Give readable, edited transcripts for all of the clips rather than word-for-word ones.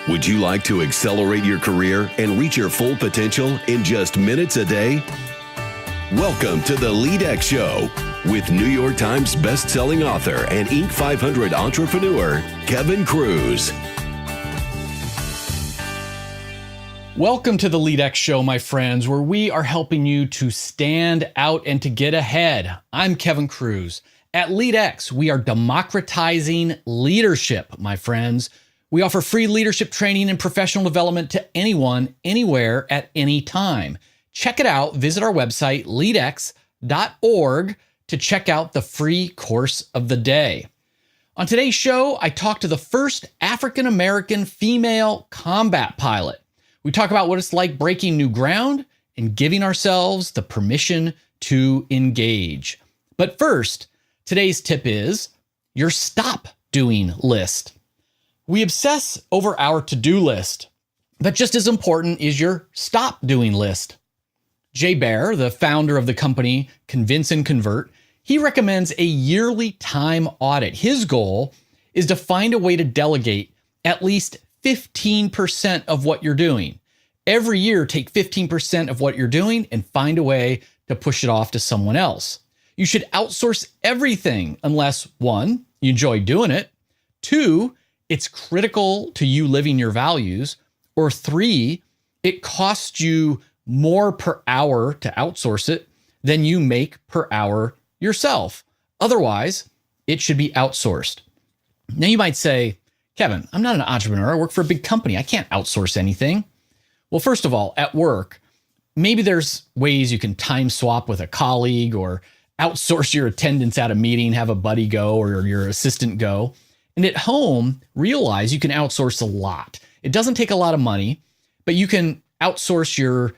Would you like to accelerate your career and reach your full potential in just minutes a day? Welcome to the LEADx Show with New York Times best-selling author and Inc. 500 entrepreneur, Kevin Kruse. Welcome to the LEADx Show, my friends, where we are helping you to stand out and to get ahead. I'm Kevin Kruse. At LEADx, we are democratizing leadership, my friends. We offer free leadership training and professional development to anyone, anywhere, at any time. Check it out. Visit our website, leadx.org, to check out the free course of the day. On today's show, I talk to the first African-American female combat pilot. We talk about what it's like breaking new ground and giving ourselves the permission to engage. But first, today's tip is your stop doing list. We obsess over our to-do list, but just as important is your stop doing list. Jay Baer, the founder of the company Convince and Convert, he recommends a yearly time audit. His goal is to find a way to delegate at least 15% of what you're doing. Every year, take 15% of what you're doing and find a way to push it off to someone else. You should outsource everything unless, 1, you enjoy doing it, 2, it's critical to you living your values, or 3, it costs you more per hour to outsource it than you make per hour yourself. Otherwise, it should be outsourced. Now you might say, Kevin, I'm not an entrepreneur. I work for a big company. I can't outsource anything. Well, first of all, at work, maybe there's ways you can time swap with a colleague or outsource your attendance at a meeting, have a buddy go or your assistant go. And at home, realize you can outsource a lot. It doesn't take a lot of money, but you can outsource your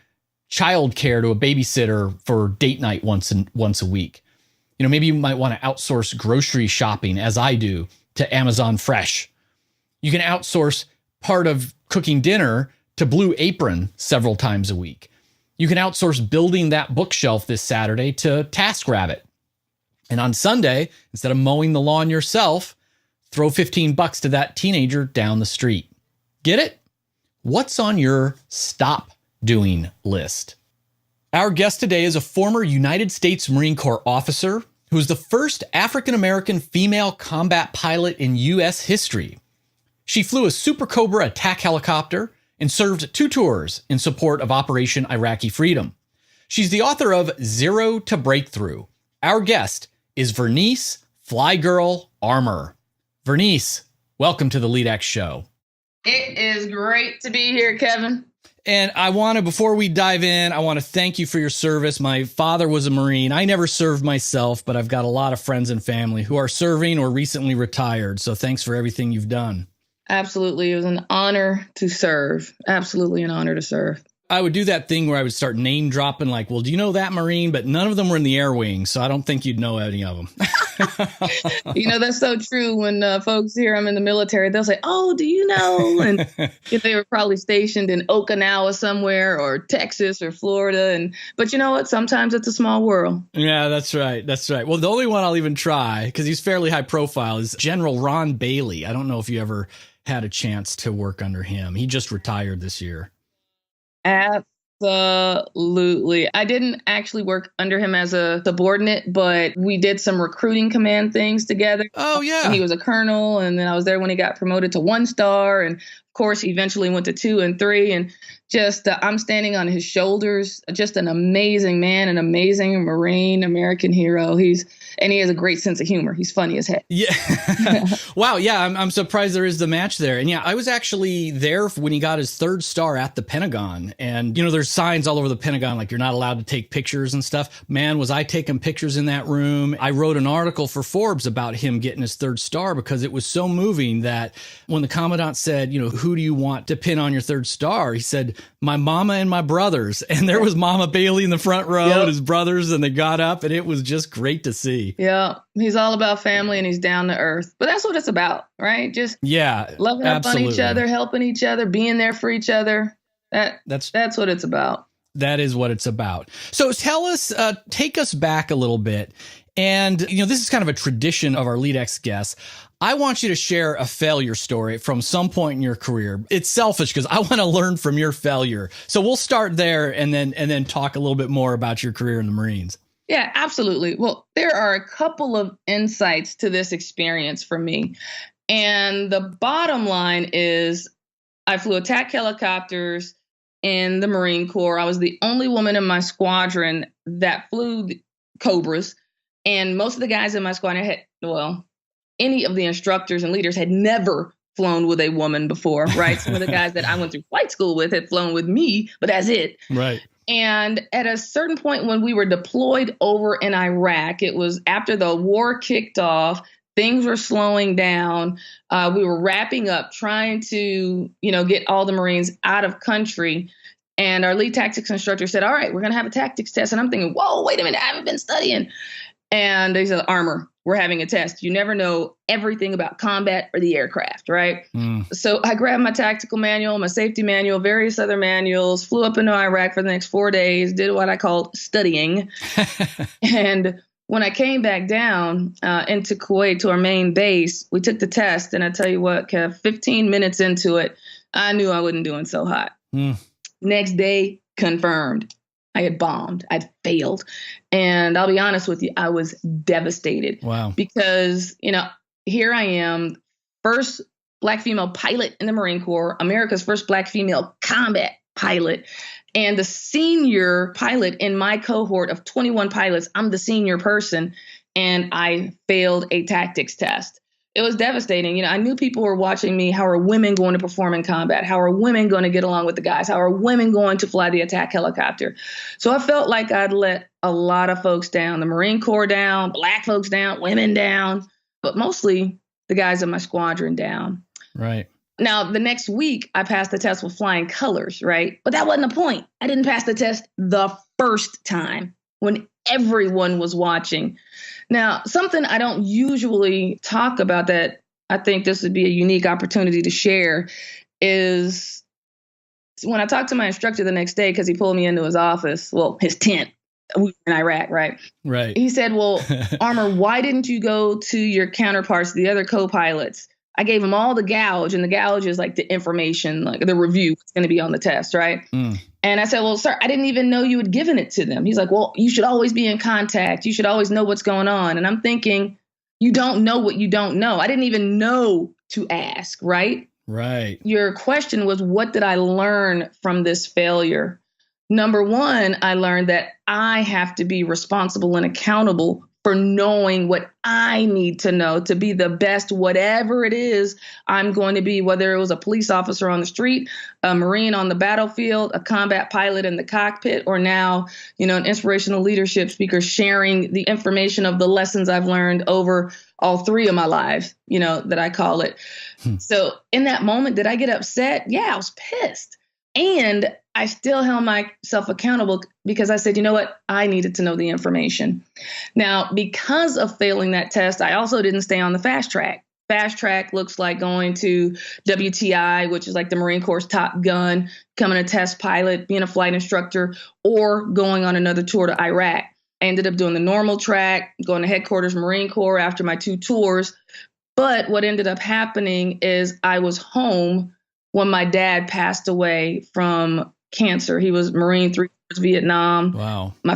childcare to a babysitter for date night once a week. You know, maybe you might want to outsource grocery shopping, as I do, to Amazon Fresh. You can outsource part of cooking dinner to Blue Apron several times a week. You can outsource building that bookshelf this Saturday to TaskRabbit. And on Sunday, instead of mowing the lawn yourself, throw $15 to that teenager down the street. Get it? What's on your stop doing list? Our guest today is a former United States Marine Corps officer who is the first African-American female combat pilot in U.S. history. She flew a SuperCobra attack helicopter and served 2 tours in support of Operation Iraqi Freedom. She's the author of Zero to Breakthrough. Our guest is Vernice Fly Girl Armour. Vernice, welcome to the LEADx Show. It is great to be here, Kevin. And before we dive in, I want to thank you for your service. My father was a Marine. I never served myself, but I've got a lot of friends and family who are serving or recently retired. So thanks for everything you've done. Absolutely. It was an honor to serve. Absolutely an honor to serve. I would do that thing where I would start name dropping like, well, do you know that Marine? But none of them were in the air wing, so I don't think you'd know any of them. You know, that's so true. When folks hear I'm in the military, they'll say, oh, do you know? And they were probably stationed in Okinawa somewhere or Texas or Florida. But you know what? Sometimes it's a small world. Yeah, that's right. That's right. Well, the only one I'll even try, because he's fairly high profile, is General Ron Bailey. I don't know if you ever had a chance to work under him. He just retired this year. Absolutely. I didn't actually work under him as a subordinate, but we did some recruiting command things together. Oh, yeah. He was a colonel, and then I was there when he got promoted to 1-star. And of course, he eventually went to 2 and 3. And just I'm standing on his shoulders. Just an amazing man, an amazing Marine, American hero. And he has a great sense of humor. He's funny as heck. Yeah. Wow. Yeah. I'm surprised there is the match there. And yeah, I was actually there when he got his 3rd star at the Pentagon. And, you know, there's signs all over the Pentagon, like you're not allowed to take pictures and stuff. Man, was I taking pictures in that room. I wrote an article for Forbes about him getting his 3rd star because it was so moving that when the commandant said, you know, who do you want to pin on your 3rd star? He said, my mama and my brothers. And there was Mama Bailey in the front row and his brothers, and they got up, and it was just great to see. Yeah, he's all about family and he's down to earth. But that's what it's about, right? Just loving up on each other, helping each other, being there for each other. That's what it's about. That is what it's about. So tell us, take us back a little bit. And, you know, this is kind of a tradition of our LEADx guests. I want you to share a failure story from some point in your career. It's selfish because I want to learn from your failure. So we'll start there and then talk a little bit more about your career in the Marines. Yeah, absolutely. Well, there are a couple of insights to this experience for me. And the bottom line is I flew attack helicopters in the Marine Corps. I was the only woman in my squadron that flew Cobras. And most of the guys in my squadron any of the instructors and leaders had never flown with a woman before, right? Some of the guys that I went through flight school with had flown with me, but that's it. Right. And at a certain point when we were deployed over in Iraq, it was after the war kicked off, things were slowing down. We were wrapping up, trying to, get all the Marines out of country. And our lead tactics instructor said, all right, we're going to have a tactics test. And I'm thinking, whoa, wait a minute, I haven't been studying. And they said, Armour, we're having a test. You never know everything about combat or the aircraft, right? So I grabbed my tactical manual, my safety manual, various other manuals, flew up into Iraq for the next 4 days, did what I called studying. And when I came back down into Kuwait to our main base, we took the test. And I tell you what, Kev, 15 minutes into it, I knew I wasn't doing so hot. Next day, confirmed. I had bombed. I'd failed. And I'll be honest with you, I was devastated. Wow. Because, here I am, first Black female pilot in the Marine Corps, America's first Black female combat pilot, and the senior pilot in my cohort of 21 pilots. I'm the senior person, and I failed a tactics test. It was devastating. I knew people were watching me. How are women going to perform in combat? How are women going to get along with the guys? How are women going to fly the attack helicopter? So I felt like I'd let a lot of folks down, the Marine Corps down, Black folks down, women down, but mostly the guys in my squadron down. Right. Now, the next week, I passed the test with flying colors, right? But that wasn't the point. I didn't pass the test the first time when everyone was watching. Now, something I don't usually talk about that I think this would be a unique opportunity to share is when I talked to my instructor the next day, because he pulled me into his office, his tent. We were in Iraq, right? Right. He said, well, Armour, why didn't you go to your counterparts, the other co-pilots? I gave them all the gouge, and the gouge is like the information, like the review that's going to be on the test, right? And I said, well, sir, I didn't even know you had given it to them. He's like, well, you should always be in contact. You should always know what's going on. And I'm thinking, you don't know what you don't know. I didn't even know to ask, right? Right. Your question was, what did I learn from this failure? Number one, I learned that I have to be responsible and accountable for knowing what I need to know to be the best, whatever it is I'm going to be, whether it was a police officer on the street, a Marine on the battlefield, a combat pilot in the cockpit, or now, an inspirational leadership speaker sharing the information of the lessons I've learned over all three of my lives, that I call it. So in that moment, did I get upset? Yeah, I was pissed. And I still held myself accountable because I said, you know what? I needed to know the information. Now, because of failing that test, I also didn't stay on the fast track. Fast track looks like going to WTI, which is like the Marine Corps' Top Gun, becoming a test pilot, being a flight instructor, or going on another tour to Iraq. I ended up doing the normal track, going to headquarters Marine Corps after my 2 tours. But what ended up happening is I was home when my dad passed away from cancer. He was Marine 3 years Vietnam. Wow. My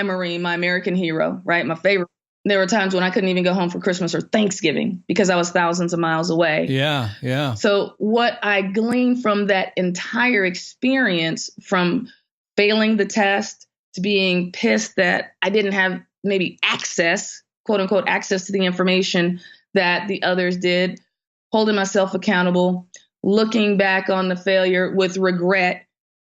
Marine, my American hero, right? My favorite. There were times when I couldn't even go home for Christmas or Thanksgiving because I was thousands of miles away. Yeah. So what I gleaned from that entire experience, from failing the test to being pissed that I didn't have maybe access, quote unquote, access to the information that the others did, holding myself accountable, looking back on the failure with regret,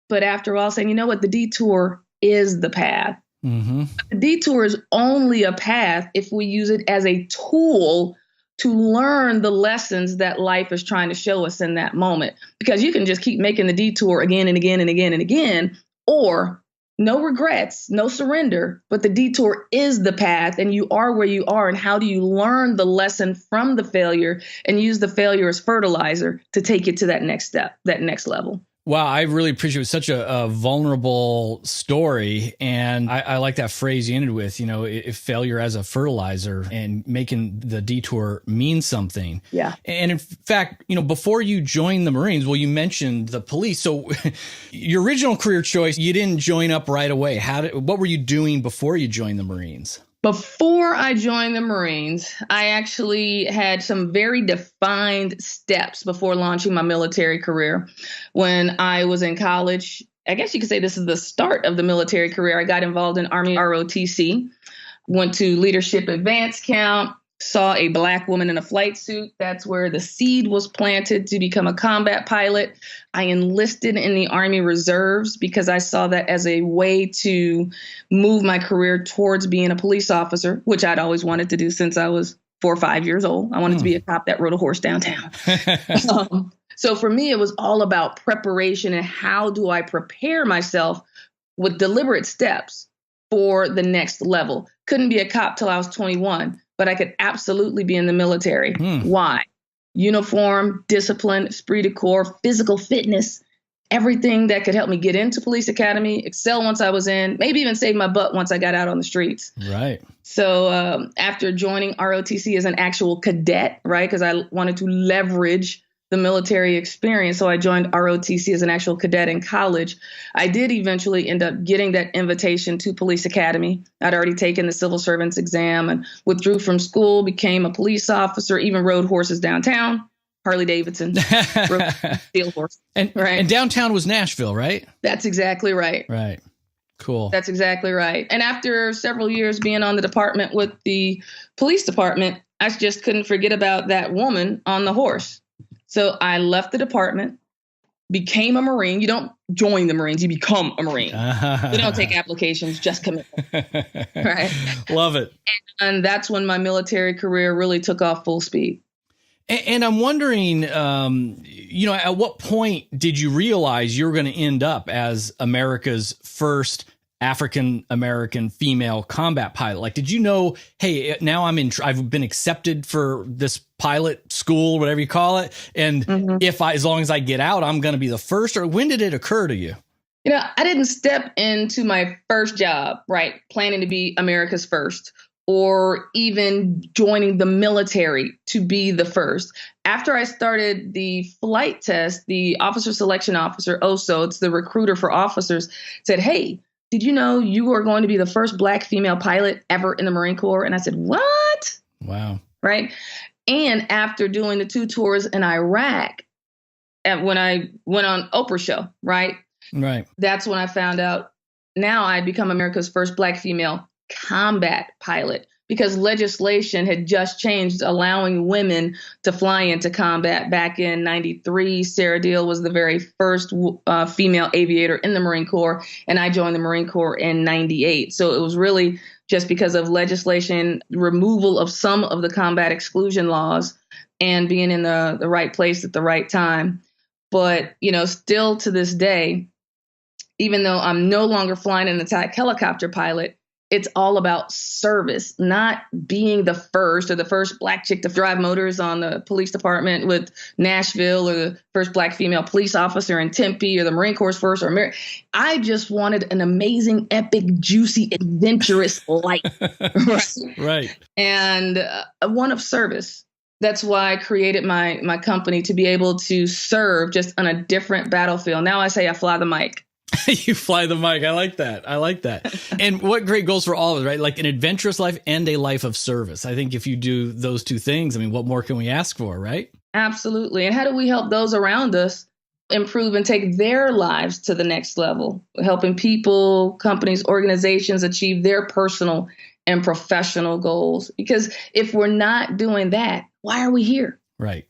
but after all saying, you know what, the detour is the path. Mm-hmm. The detour is only a path if we use it as a tool to learn the lessons that life is trying to show us in that moment. Because you can just keep making the detour again and again and again and again, or no regrets, no surrender, but the detour is the path and you are where you are. And how do you learn the lesson from the failure and use the failure as fertilizer to take you to that next step, that next level? Wow, I really appreciate it. It's such a vulnerable story. And I like that phrase you ended with, if failure as a fertilizer and making the detour mean something. Yeah. And in fact, before you joined the Marines, well, you mentioned the police. So your original career choice, you didn't join up right away. What were you doing before you joined the Marines? Before I joined the Marines, I actually had some very defined steps before launching my military career. When I was in college, I guess you could say this is the start of the military career. I got involved in Army ROTC, went to Leadership Advance Camp, saw a Black woman in a flight suit. That's where the seed was planted to become a combat pilot. I enlisted in the Army Reserves because I saw that as a way to move my career towards being a police officer, which I'd always wanted to do since I was 4 or 5 years old. I wanted to be a cop that rode a horse downtown. So for me, it was all about preparation and how do I prepare myself with deliberate steps for the next level. Couldn't be a cop till I was 21. But I could absolutely be in the military. Why? Uniform, discipline, esprit de corps, physical fitness, everything that could help me get into police academy, excel once I was in, maybe even save my butt once I got out on the streets. Right. So after joining ROTC as an actual cadet, right, because I wanted to leverage the military experience. So I joined ROTC as an actual cadet in college. I did eventually end up getting that invitation to police academy. I'd already taken the civil servants exam and withdrew from school, became a police officer, even rode horses downtown, Harley Davidson, rode steel horse. And downtown was Nashville, right? That's exactly right. Right. Cool. That's exactly right. And after several years being on the department with the police department, I just couldn't forget about that woman on the horse. So I left the department, became a Marine. You don't join the Marines, you become a Marine. We don't take applications, just commitment. Right? Love it. And that's when my military career really took off full speed. And I'm wondering, at what point did you realize you were going to end up as America's first African-American female combat pilot? Like, did you know, hey, now I've been accepted for this pilot school, whatever you call it. And as long as I get out, I'm going to be the first, or when did it occur to you? I didn't step into my first job, right, planning to be America's first, or even joining the military to be the first. After I started the flight test, the officer selection officer, OSO, it's the recruiter for officers, said, hey, did you know you are going to be the first Black female pilot ever in the Marine Corps? And I said, what? Wow. Right. And after doing the 2 tours in Iraq, and when I went on Oprah show, right? Right. That's when I found out now I'd become America's first Black female combat pilot, because legislation had just changed, allowing women to fly into combat. Back in 93, Sarah Deal was the very first female aviator in the Marine Corps, and I joined the Marine Corps in 98. So it was really just because of legislation, removal of some of the combat exclusion laws, and being in the right place at the right time. But, still to this day, even though I'm no longer flying an attack helicopter pilot, it's all about service, not being the first or the first Black chick to drive motors on the police department with Nashville, or the first Black female police officer in Tempe, or the Marine Corps' first. I just wanted an amazing, epic, juicy, adventurous life. Right. And one of service. That's why I created my company, to be able to serve just on a different battlefield. Now I say I fly the mic. You fly the mic. I like that. And what great goals for all of us, right? Like an adventurous life and a life of service. I think if you do those two things, what more can we ask for, right? Absolutely. And how do we help those around us improve and take their lives to the next level? Helping people, companies, organizations achieve their personal and professional goals. Because if we're not doing that, why are we here? Right.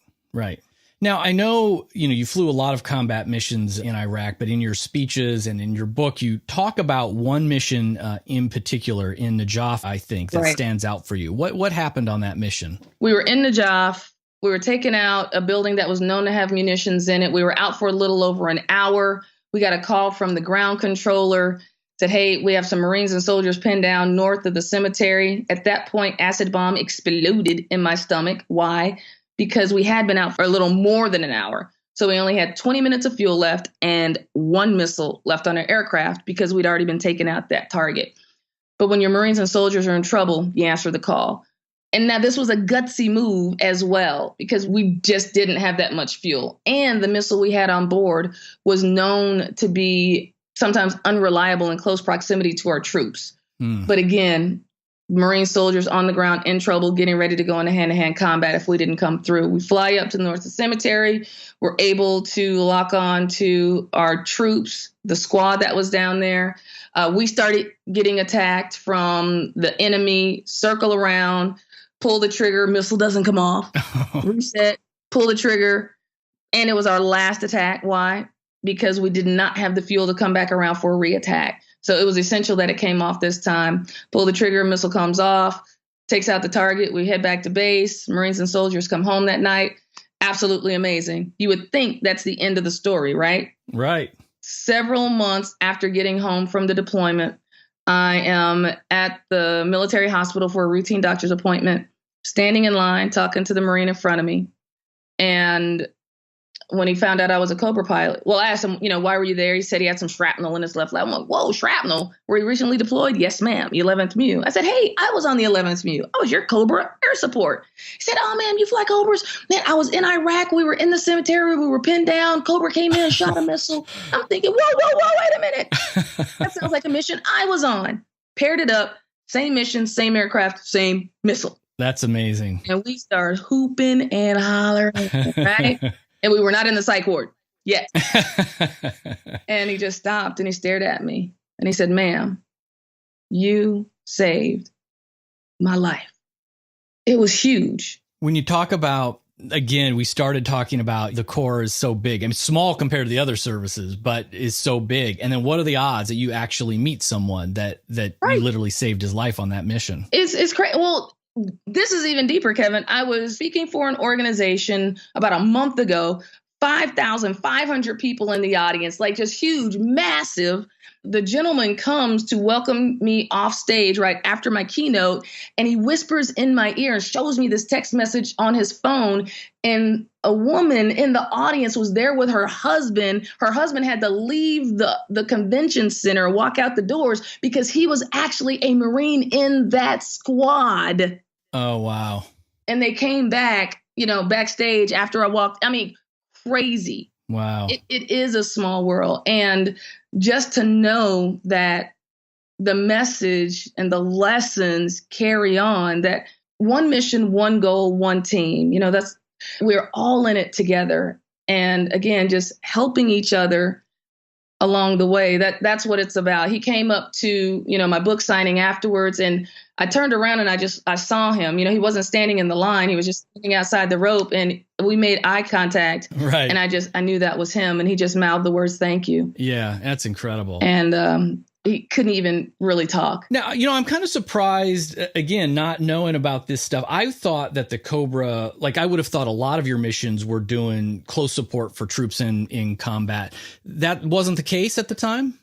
Now, I know, you flew a lot of combat missions in Iraq, but in your speeches and in your book, you talk about one mission in particular in Najaf, I think, that stands out for you. What happened on that mission? We were in Najaf. We were taking out a building that was known to have munitions in it. We were out for a little over an hour. We got a call from the ground controller, said, hey, we have some Marines and soldiers pinned down north of the cemetery. At that point, acid bomb exploded in my stomach. Why? Because we had been out for a little more than an hour. So we only had 20 minutes of fuel left and one missile left on our aircraft because we'd already been taking out that target. But when your Marines and soldiers are in trouble, you answer the call. And now this was a gutsy move as well, because we just didn't have that much fuel. And the missile we had on board was known to be sometimes unreliable in close proximity to our troops. But again, Marine soldiers on the ground in trouble, getting ready to go into hand-to-hand combat if we didn't come through. We fly up to the north of the cemetery. We're able to lock on to our troops, the squad that was down there. We started getting attacked from the enemy, circle around, pull the trigger, missile doesn't come off, reset, pull the trigger. And it was our last attack. Why? Because we did not have the fuel to come back around for a re-attack. So it was essential that it came off this time. Pull the trigger, missile comes off, takes out the target. We head back to base. Marines and soldiers come home that night. Absolutely amazing. You would think that's the end of the story, right? Right. Several months after getting home from the deployment, I am at the military hospital for a routine doctor's appointment, standing in line, talking to the Marine in front of me. And when he found out I was a Cobra pilot, well, I asked him, why were you there? He said he had some shrapnel in his left leg. I'm like, whoa, shrapnel? Were you recently deployed? Yes, ma'am. 11th MEU. I said, hey, I was on the 11th MEU. I was your Cobra air support. He said, oh, man, you fly Cobras? Man, I was in Iraq. We were in the cemetery. We were pinned down. Cobra came in and shot a missile. I'm thinking, whoa, wait a minute. That sounds like a mission I was on. Paired it up. Same mission, same aircraft, same missile. That's amazing. And we started hooping and hollering, right? And we were not in the psych ward yet. And he just stopped and he stared at me and he said, ma'am, you saved my life. It was huge. When you talk about, again, we started talking about the Corps is so big. I mean, small compared to the other services, but is so big. And then what are the odds that you actually meet someone that Right. you literally saved his life on that mission? It's crazy. Well, this is even deeper, Kevin. I was speaking for an organization about a month ago, 5,500 people in the audience, like just huge, massive. The gentleman comes to welcome me off stage right after my keynote, and he whispers in my ear and shows me this text message on his phone. And a woman in the audience was there with her husband. Her husband had to leave the convention center, walk out the doors because he was actually a Marine in that squad. Oh, wow. And they came back, backstage after I walked. I mean, crazy. Wow. It is a small world. And just to know that the message and the lessons carry on, that one mission, one goal, one team, we're all in it together. And again, just helping each other along the way. That's what it's about. He came up to, my book signing afterwards, and I turned around and I saw him. He wasn't standing in the line. He was just standing outside the rope, and we made eye contact. Right. And I knew that was him, and he just mouthed the words, "Thank you." Yeah, that's incredible. And he couldn't even really talk. Now, I'm kind of surprised, again, not knowing about this stuff. I thought that the Cobra, I would have thought a lot of your missions were doing close support for troops in combat. That wasn't the case at the time?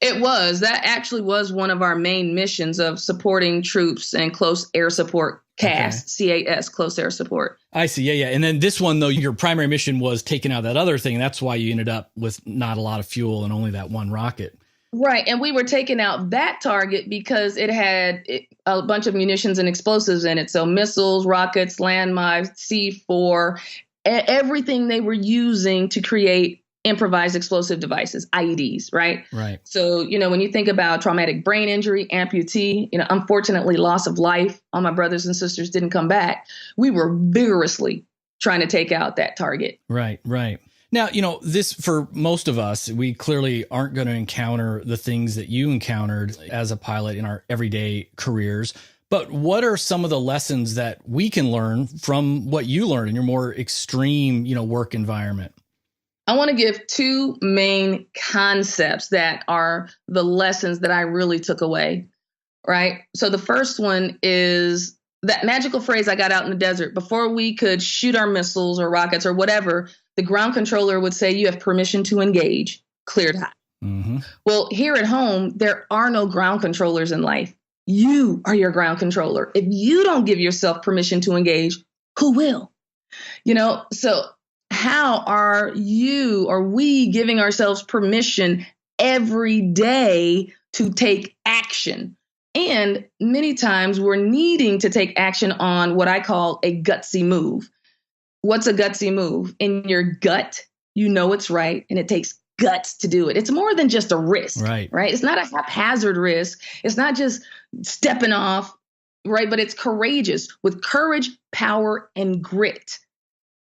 It was. That actually was one of our main missions of supporting troops and close air support, CAS, okay. CAS, close air support. I see. Yeah. And then this one, though, your primary mission was taking out that other thing. That's why you ended up with not a lot of fuel and only that one rocket. Right. And we were taking out that target because it had a bunch of munitions and explosives in it. So missiles, rockets, landmines, C4, everything they were using to create improvised explosive devices, IEDs, right? Right. So, when you think about traumatic brain injury, amputee, unfortunately, loss of life, all my brothers and sisters didn't come back. We were vigorously trying to take out that target. Right. Now, this, for most of us, we clearly aren't going to encounter the things that you encountered as a pilot in our everyday careers. But what are some of the lessons that we can learn from what you learned in your more extreme, work environment? I want to give two main concepts that are the lessons that I really took away, right? So the first one is that magical phrase I got out in the desert. Before we could shoot our missiles or rockets or whatever, the ground controller would say, you have permission to engage, cleared hot. Mm-hmm. Well, here at home, there are no ground controllers in life. You are your ground controller. If you don't give yourself permission to engage, who will? So how are we giving ourselves permission every day to take action? And many times we're needing to take action on what I call a gutsy move. What's a gutsy move? In your gut, you know it's right, and it takes guts to do it. It's more than just a risk, right? It's not a haphazard risk. It's not just stepping off, right? But it's courageous with courage, power, and grit.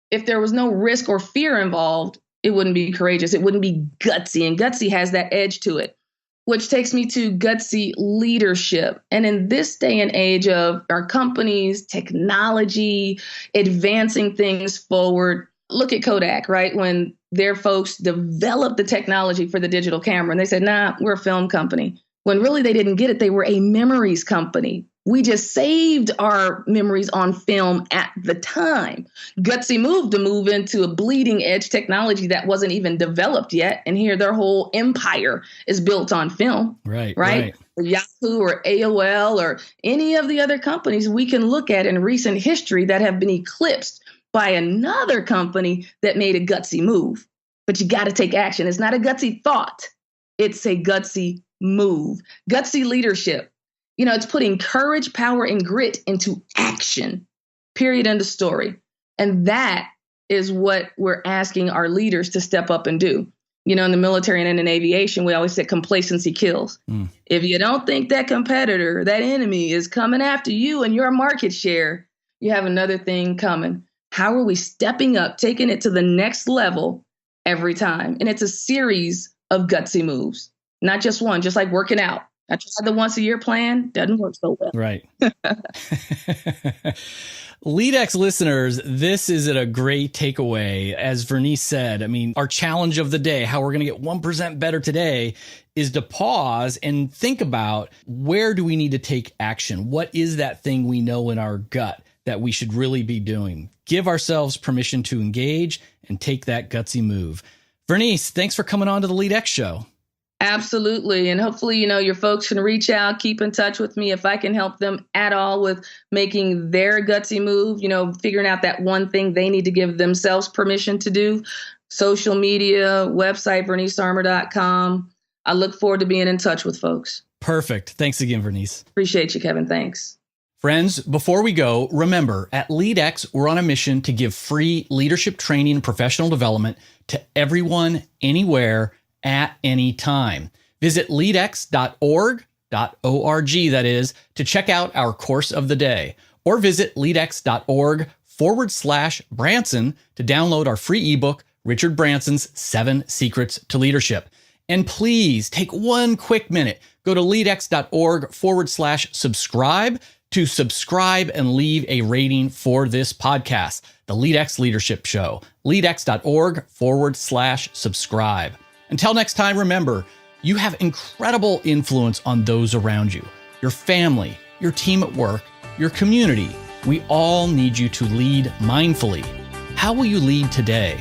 If there was no risk or fear involved, it wouldn't be courageous. It wouldn't be gutsy, and gutsy has that edge to it, which takes me to gutsy leadership. And in this day and age of our companies, technology, advancing things forward, look at Kodak, right? When their folks developed the technology for the digital camera, and they said, nah, we're a film company. When really they didn't get it, they were a memories company. We just saved our memories on film at the time. Gutsy move to move into a bleeding edge technology that wasn't even developed yet. And here their whole empire is built on film. Right. Yahoo or AOL or any of the other companies we can look at in recent history that have been eclipsed by another company that made a gutsy move. But you got to take action. It's not a gutsy thought. It's a gutsy move. Gutsy leadership. It's putting courage, power, and grit into action, period, end of story. And that is what we're asking our leaders to step up and do. In the military and in aviation, we always say complacency kills. If you don't think that competitor, that enemy is coming after you and your market share, you have another thing coming. How are we stepping up, taking it to the next level every time? And it's a series of gutsy moves, not just one, just like working out. I tried the once a year plan. Doesn't work so well. Right. LEADx listeners, this is a great takeaway. As Vernice said, our challenge of the day, how we're going to get 1% better today, is to pause and think about, where do we need to take action? What is that thing we know in our gut that we should really be doing? Give ourselves permission to engage and take that gutsy move. Vernice, thanks for coming on to the LEADx show. Absolutely. And hopefully, your folks can reach out, keep in touch with me if I can help them at all with making their gutsy move, figuring out that one thing they need to give themselves permission to do. Social media, website, vernicearmour.com. I look forward to being in touch with folks. Perfect. Thanks again, Vernice. Appreciate you, Kevin. Thanks. Friends, before we go, remember, at LEADx, we're on a mission to give free leadership training and professional development to everyone, anywhere, at any time. Visit leadx.org, that is, to check out our course of the day, or visit leadx.org/Branson to download our free ebook, Richard Branson's 7 Secrets to Leadership. And please take one quick minute, go to leadx.org/subscribe to subscribe and leave a rating for this podcast, the LEADx Leadership Show, leadx.org/subscribe. Until next time, remember, you have incredible influence on those around you, your family, your team at work, your community. We all need you to lead mindfully. How will you lead today?